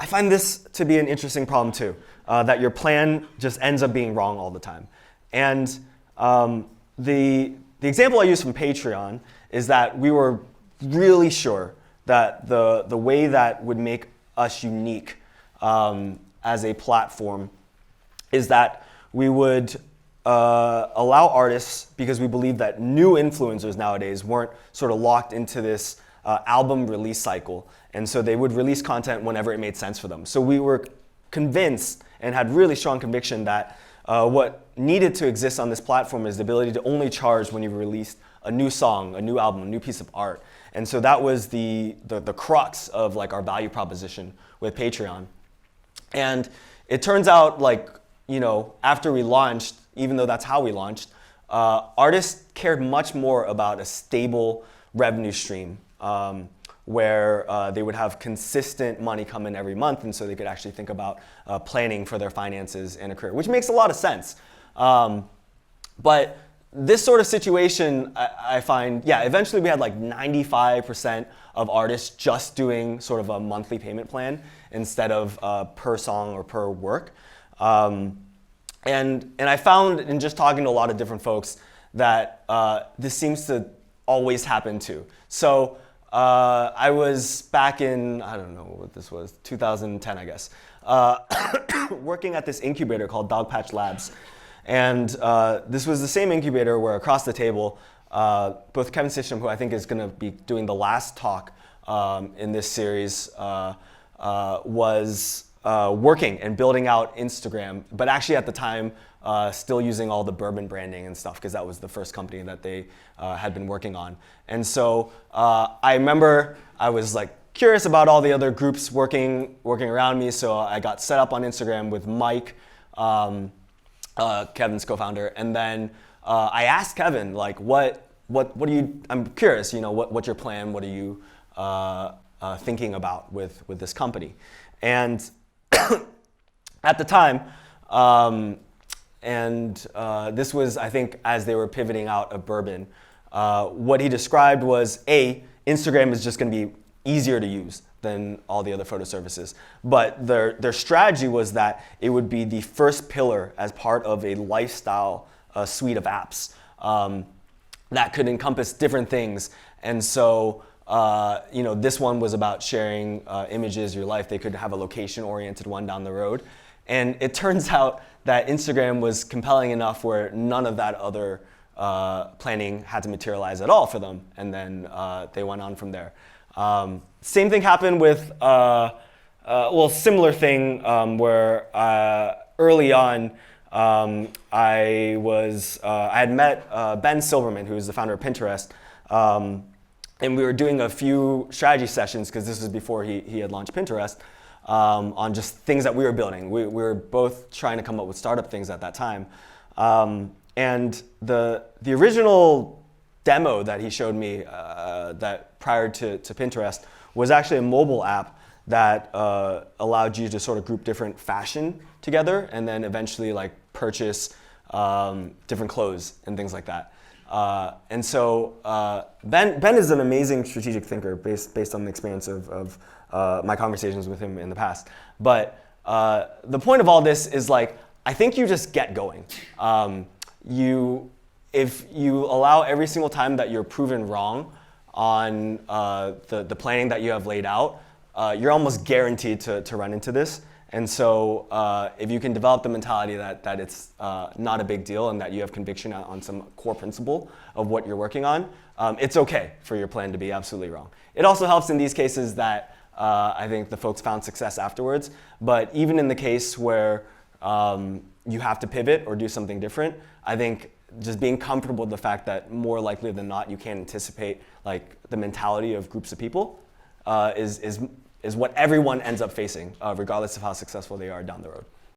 I find this to be an interesting problem too, that your plan just ends up being wrong all the time. And the example I use from Patreon is that we were really sure that the way that would make us unique as a platform is that we would allow artists, because we believe that new influencers nowadays weren't sort of locked into this album release cycle, and so they would release content whenever it made sense for them. So we were convinced and had really strong conviction that what needed to exist on this platform is the ability to only charge when you've released a new song, a new album, a new piece of art. And so that was the crux of like our value proposition with Patreon. And it turns out, like, you know, after we launched, even though that's how we launched, artists cared much more about a stable revenue stream where they would have consistent money come in every month, and so they could actually think about planning for their finances in a career, which makes a lot of sense. But this sort of situation, I find, yeah, eventually we had like 95% of artists just doing sort of a monthly payment plan instead of per song or per work. And I found in just talking to a lot of different folks that this seems to always happen too. So I was back in, I don't know what this was, 2010, I guess, working at this incubator called Dogpatch Labs. And this was the same incubator where across the table, both Kevin Systrom, who I think is going to be doing the last talk in this series, was working and building out Instagram, but actually at the time still using all the Bourbon branding and stuff, because that was the first company that they had been working on. And so I remember I was like curious about all the other groups working around me, so I got set up on Instagram with Mike, Kevin's co-founder, and then I asked Kevin, like, what do you? I'm curious, you know, what's your plan? What are you thinking about with this company? And at the time, this was, I think, as they were pivoting out of Bourbon, what he described was, Instagram is just going to be easier to use than all the other photo services. But their strategy was that it would be the first pillar as part of a lifestyle suite of apps that could encompass different things. And so, you know, this one was about sharing images, your life. They could have a location-oriented one down the road. And it turns out that Instagram was compelling enough where none of that other planning had to materialize at all for them. And then they went on from there. Same thing happened with, similar thing where early on I had met Ben Silverman, who is the founder of Pinterest, and we were doing a few strategy sessions, because this was before he had launched Pinterest, on just things that we were building. We were both trying to come up with startup things at that time. And the original demo that he showed me that prior to Pinterest was actually a mobile app that allowed you to sort of group different fashion together and then eventually like purchase different clothes and things like that. And so Ben is an amazing strategic thinker based on the experience of my conversations with him in the past. But the point of all this is, like, I think you just get going. If you allow every single time that you're proven wrong on the planning that you have laid out, you're almost guaranteed to run into this. And so if you can develop the mentality that it's not a big deal and that you have conviction on some core principle of what you're working on, it's okay for your plan to be absolutely wrong. It also helps in these cases that I think the folks found success afterwards. But even in the case where you have to pivot or do something different, I think just being comfortable with the fact that more likely than not you can't anticipate like the mentality of groups of people is what everyone ends up facing, regardless of how successful they are down the road.